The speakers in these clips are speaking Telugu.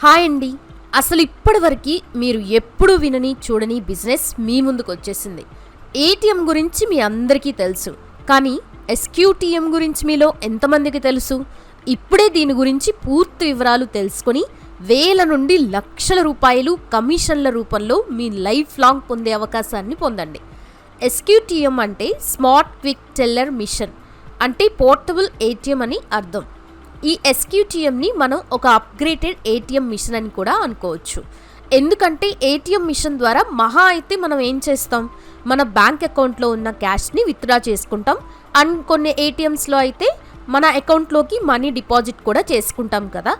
హాయ్ అండి. అసలు ఇప్పటివరకు మీరు ఎప్పుడు వినని చూడని బిజినెస్ మీ ముందుకు వచ్చేసింది. ఏటీఎం గురించి మీ అందరికీ తెలుసు, కానీ ఎస్క్యూటీఎం గురించి మీలో ఎంతమందికి తెలుసు? ఇప్పుడే దీని గురించి పూర్తి వివరాలు తెలుసుకొని వేల నుండి లక్షల రూపాయలు కమిషన్ల రూపంలో మీ లైఫ్ లాంగ్ పొందే అవకాశాన్ని పొందండి. ఎస్క్యూటీఎం అంటే స్మార్ట్ క్విక్ టెల్లర్ మిషన్, అంటే పోర్టబుల్ ఏటీఎం అని అర్థం. ఈ ఎస్క్యూటీఎంని మనం ఒక అప్గ్రేడెడ్ ఏటీఎం మిషన్ అని కూడా అనుకోవచ్చు. ఎందుకంటే ఏటీఎం మిషన్ ద్వారా మహా అయితే మనం ఏం చేస్తాం, మన బ్యాంక్ అకౌంట్లో ఉన్న క్యాష్ని విత్డ్రా చేసుకుంటాం. అండ్ కొన్ని ఏటీఎంస్లో అయితే మన అకౌంట్లోకి మనీ డిపాజిట్ కూడా చేసుకుంటాం కదా.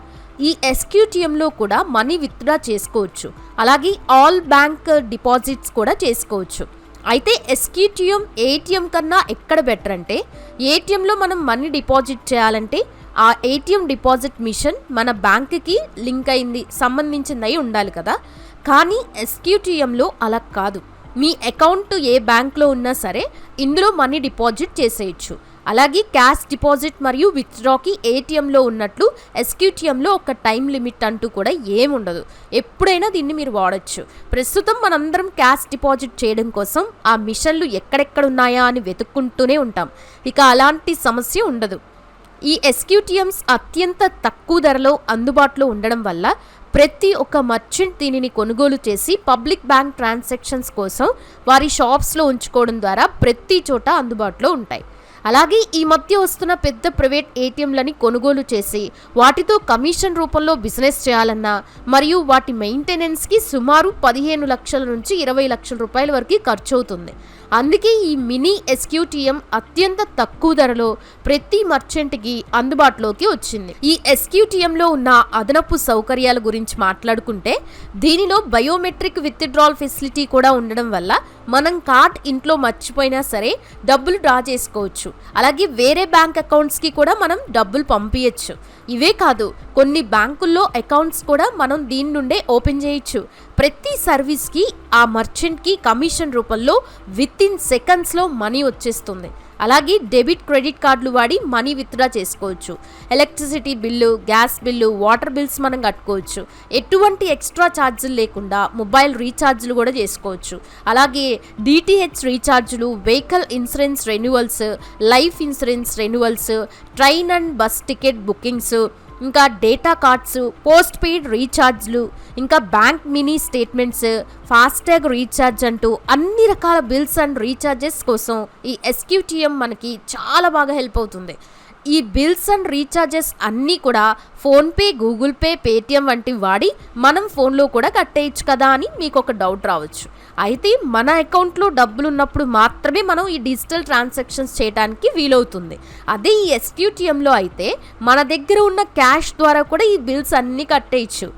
ఈ ఎస్క్యూటీఎంలో కూడా మనీ విత్డ్రా చేసుకోవచ్చు, అలాగే ఆల్ బ్యాంక్ డిపాజిట్స్ కూడా చేసుకోవచ్చు. అయితే ఎస్క్యూటీఎం ఏటీఎం కన్నా ఎక్కడ బెటర్ అంటే, ఏటీఎంలో మనం మనీ డిపాజిట్ చేయాలంటే ఆ ఏటీఎం డిపాజిట్ మిషన్ మన బ్యాంక్కి లింక్ అయింది, సంబంధించిందై ఉండాలి కదా. కానీ ఎస్క్యూటీఎంలో అలా కాదు. మీ అకౌంట్ ఏ బ్యాంక్లో ఉన్నా సరే ఇందులో మనీ డిపాజిట్ చేసేయచ్చు. అలాగే క్యాష్ డిపాజిట్ మరియు విత్డ్రాకి ఏటీఎంలో ఉన్నట్లు ఎస్క్యూటీఎంలో ఒక టైం లిమిట్ అంటూ కూడా ఏముండదు. ఎప్పుడైనా దీన్ని మీరు వాడచ్చు. ప్రస్తుతం మనందరం క్యాష్ డిపాజిట్ చేయడం కోసం ఆ మిషన్లు ఎక్కడెక్కడ ఉన్నాయా అని వెతుక్కుంటూనే ఉంటాం. ఇక అలాంటి సమస్య ఉండదు. ఈ ఎస్క్యూటీఎంస్ అత్యంత తక్కువ ధరలో అందుబాటులో ఉండడం వల్ల ప్రతి ఒక్క మర్చెంట్ దీనిని కొనుగోలు చేసి పబ్లిక్ బ్యాంక్ ట్రాన్సాక్షన్స్ కోసం వారి షాప్స్లో ఉంచుకోవడం ద్వారా ప్రతి చోట అందుబాటులో ఉంటాయి. అలాగే ఈ మధ్య వస్తున్న పెద్ద ప్రైవేట్ ఏటీఎంలని కొనుగోలు చేసి వాటితో కమిషన్ రూపంలో బిజినెస్ చేయాలన్నా మరియు వాటి మెయింటెనెన్స్కి సుమారు 15 లక్షల నుంచి 20 లక్షల రూపాయల వరకు ఖర్చు అవుతుంది. అందుకే ఈ మినీ ఎస్క్యూటీఎం అత్యంత తక్కువ ధరలో ప్రతి మర్చెంట్కి అందుబాటులోకి వచ్చింది. ఈ ఎస్క్యూటీఎంలో ఉన్న అదనపు సౌకర్యాల గురించి మాట్లాడుకుంటే, దీనిలో బయోమెట్రిక్ విత్డ్రాల్ ఫెసిలిటీ కూడా ఉండడం వల్ల మనం కార్డ్ ఇంట్లో మర్చిపోయినా సరే డబ్బులు డ్రా చేసుకోవచ్చు. అలాగే వేరే బ్యాంక్ అకౌంట్స్కి కూడా మనం డబ్బులు పంపించచ్చు. ఇవే కాదు, కొన్ని బ్యాంకుల్లో అకౌంట్స్ కూడా మనం దీని నుండే ఓపెన్ చేయొచ్చు. ప్రతి సర్వీస్కి ఆ మర్చెంట్కి కమిషన్ రూపంలో విత్ ఇన్ సెకండ్స్లో మనీ వచ్చేస్తుంది. అలాగే డెబిట్ క్రెడిట్ కార్డులు వాడి మనీ విత్డ్రా చేసుకోవచ్చు. Electricity bill, gas bill, water bills మనం కట్టుకోవచ్చు. ఎటువంటి ఎక్స్ట్రా ఛార్జీలు లేకుండా మొబైల్ రీఛార్జ్లు కూడా చేసుకోవచ్చు. అలాగే డిటిహెచ్ రీఛార్జులు, vehicle insurance renewals, life insurance renewals, train and bus ticket bookings, ఇంకా డేటా కార్డ్స్, పోస్ట్ పెయిడ్ రీఛార్జ్లు, ఇంకా bank mini statements, FASTag recharge అంటూ అన్ని రకాల బిల్స్ అండ్ రీఛార్జెస్ కోసం ఈ ఎస్క్యూటీఎం మనకి చాలా బాగా హెల్ప్ అవుతుంది. ఈ బిల్స్ అండ్ రీఛార్జెస్ అన్నీ కూడా ఫోన్పే, గూగుల్ పే, పేటిఎం వంటివి వాడి మనం ఫోన్లో కూడా కట్టేయచ్చు కదా అని మీకు ఒక డౌట్ రావచ్చు. అయితే మన అకౌంట్లో డబ్బులు ఉన్నప్పుడు మాత్రమే మనం ఈ డిజిటల్ ట్రాన్సాక్షన్స్ చేయడానికి వీలవుతుంది. అదే ఈ ఎస్క్యూటీఎంలో అయితే మన దగ్గర ఉన్న క్యాష్ ద్వారా కూడా ఈ బిల్స్ అన్నీ కట్టేయచ్చు.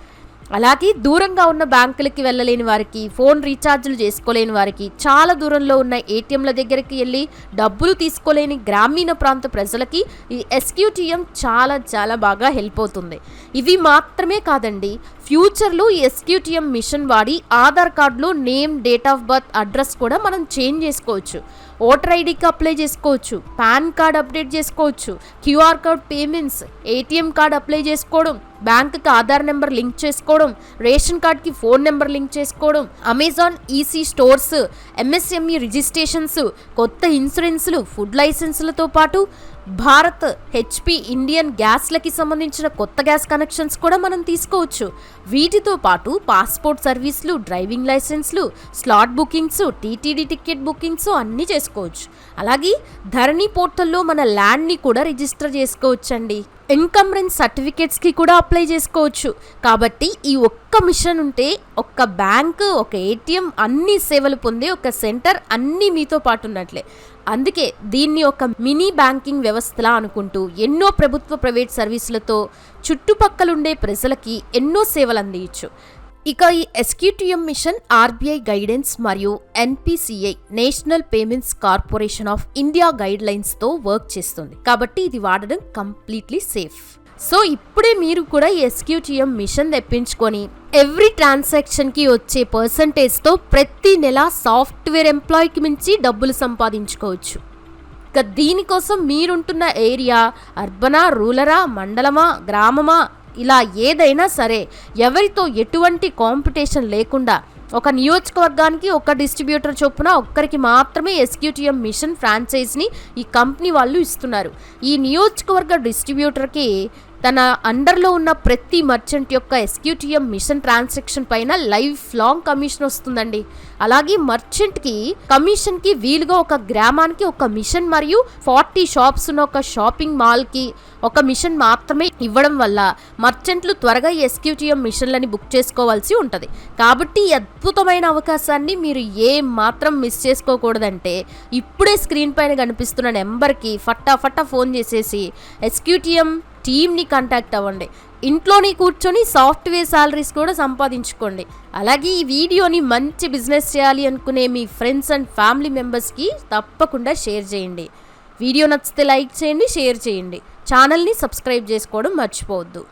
అలాగే దూరంగా ఉన్న బ్యాంకులకి వెళ్ళలేని వారికి, ఫోన్ రీఛార్జ్లు చేసుకోలేని వారికి, చాలా దూరంలో ఉన్న ఏటీఎంల దగ్గరికి వెళ్ళి డబ్బులు తీసుకోలేని గ్రామీణ ప్రాంత ప్రజలకి ఈ ఎస్క్యూటీఎం చాలా చాలా బాగా హెల్ప్ అవుతుంది. ఇవి మాత్రమే కాదండి, ఫ్యూచర్లో ఈ ఎస్క్యూటీఎం మిషన్ వాడి ఆధార్ కార్డులో name, date of birth, address కూడా మనం చేంజ్ చేసుకోవచ్చు. ఓటర్ ఐడికి అప్లై చేసుకోవచ్చు, పాన్ కార్డ్ అప్డేట్ చేసుకోవచ్చు, QR code payments, ATM card apply చేసుకోవడం, బ్యాంక్కి ఆధార్ నెంబర్ లింక్ చేసుకోవడం, రేషన్ కార్డ్కి ఫోన్ నెంబర్ లింక్ చేసుకోవడం, Amazon EC stores, MSME registrations, కొత్త ఇన్సూరెన్స్లు, ఫుడ్ లైసెన్స్లతో పాటు భారత్, హెచ్పి, ఇండియన్ గ్యాస్లకి సంబంధించిన కొత్త గ్యాస్ కనెక్షన్స్ కూడా మనం తీసుకోవచ్చు. వీటితో పాటు పాస్పోర్ట్ సర్వీసులు, డ్రైవింగ్ లైసెన్స్లు, slot bookings, TTD ticket bookings అన్నీ చేసుకోవచ్చు. అలాగే ధరణి పోర్టల్లో మన ల్యాండ్ని కూడా రిజిస్టర్ చేసుకోవచ్చండి. ఇన్కమ్ సర్టిఫికేట్స్కి కూడా అప్లై చేసుకోవచ్చు. కాబట్టి ఈ ఒక్క మిషన్ ఉంటే ఒక్క బ్యాంకు, ఒక ఏటీఎం, అన్ని సేవలు పొందే ఒక సెంటర్ అన్నీ మీతో పాటు ఉన్నట్లే. అందుకే దీన్ని ఒక మినీ బ్యాంకింగ్ వ్యవస్థలా అనుకుంటూ ఎన్నో ప్రభుత్వ, ప్రైవేట్ సర్వీసులతో చుట్టుపక్కలుండే ప్రజలకి ఎన్నో సేవలు అందించు. ఇక ఈ ఎస్క్యూటీఎం మిషన్ ఆర్బీఐ గైడెన్స్ మరియు NPCI, national payments corporation of India guide లైన్స్తో వర్క్ చేస్తుంది. కాబట్టి ఇది వాడడం కంప్లీట్లీ సేఫ్. సో ఇప్పుడే మీరు కూడా ఈ ఎస్క్యూటీఎం మిషన్ తెప్పించుకొని ఎవ్రీ ట్రాన్సాక్షన్కి వచ్చే పర్సంటేజ్తో ప్రతి నెల సాఫ్ట్వేర్ ఎంప్లాయీకి మించి డబ్బులు సంపాదించుకోవచ్చు. ఇక దీనికోసం మీరుంటున్న ఏరియా అర్బనా, రూరలా, మండలమా, గ్రామమా, ఇలా ఏదైనా సరే ఎవరితో ఎటువంటి కాంపిటీషన్ లేకుండా ఒక నియోజకవర్గానికి ఒక డిస్ట్రిబ్యూటర్ చొప్పున ఒక్కరికి మాత్రమే ఎస్క్యూటీఎం మిషన్ ఫ్రాంచైజ్ని ఈ కంపెనీ వాళ్ళు ఇస్తున్నారు. ఈ నియోజకవర్గ డిస్ట్రిబ్యూటర్కి తన అండర్లో ఉన్న ప్రతి మర్చెంట్ యొక్క ఎస్క్యూటీఎం మిషన్ ట్రాన్సాక్షన్ పైన లైఫ్ లాంగ్ కమిషన్ వస్తుందండి. అలాగే మర్చెంట్కి కమిషన్కి వీలుగా ఒక గ్రామానికి ఒక మిషన్ మరియు 40 షాప్స్ ఉన్న ఒక షాపింగ్ మాల్కి ఒక మిషన్ మాత్రమే ఇవ్వడం వల్ల మర్చెంట్లు త్వరగా ఎస్క్యూటీఎం మిషన్లని బుక్ చేసుకోవాల్సి ఉంటుంది. కాబట్టి ఈ అద్భుతమైన అవకాశాన్ని మీరు ఏ మాత్రం మిస్ చేసుకోకూడదంటే ఇప్పుడే స్క్రీన్ పైన కనిపిస్తున్న నెంబర్కి ఫటాఫటా ఫోన్ చేసేసి ఎస్క్యూటీఎం టీమ్ని కాంటాక్ట్ అవ్వండి. ఇంట్లోని కూర్చొని సాఫ్ట్వేర్ సాలరీస్ కూడా సంపాదించుకోండి. అలాగే ఈ వీడియోని మంచి బిజినెస్ చేయాలి అనుకునే మీ ఫ్రెండ్స్ అండ్ ఫ్యామిలీ మెంబర్స్కి తప్పకుండా షేర్ చేయండి. వీడియో నచ్చితే లైక్ చేయండి, షేర్ చేయండి. ఛానల్ని సబ్స్క్రైబ్ చేసుకోవడం మర్చిపోవద్దు.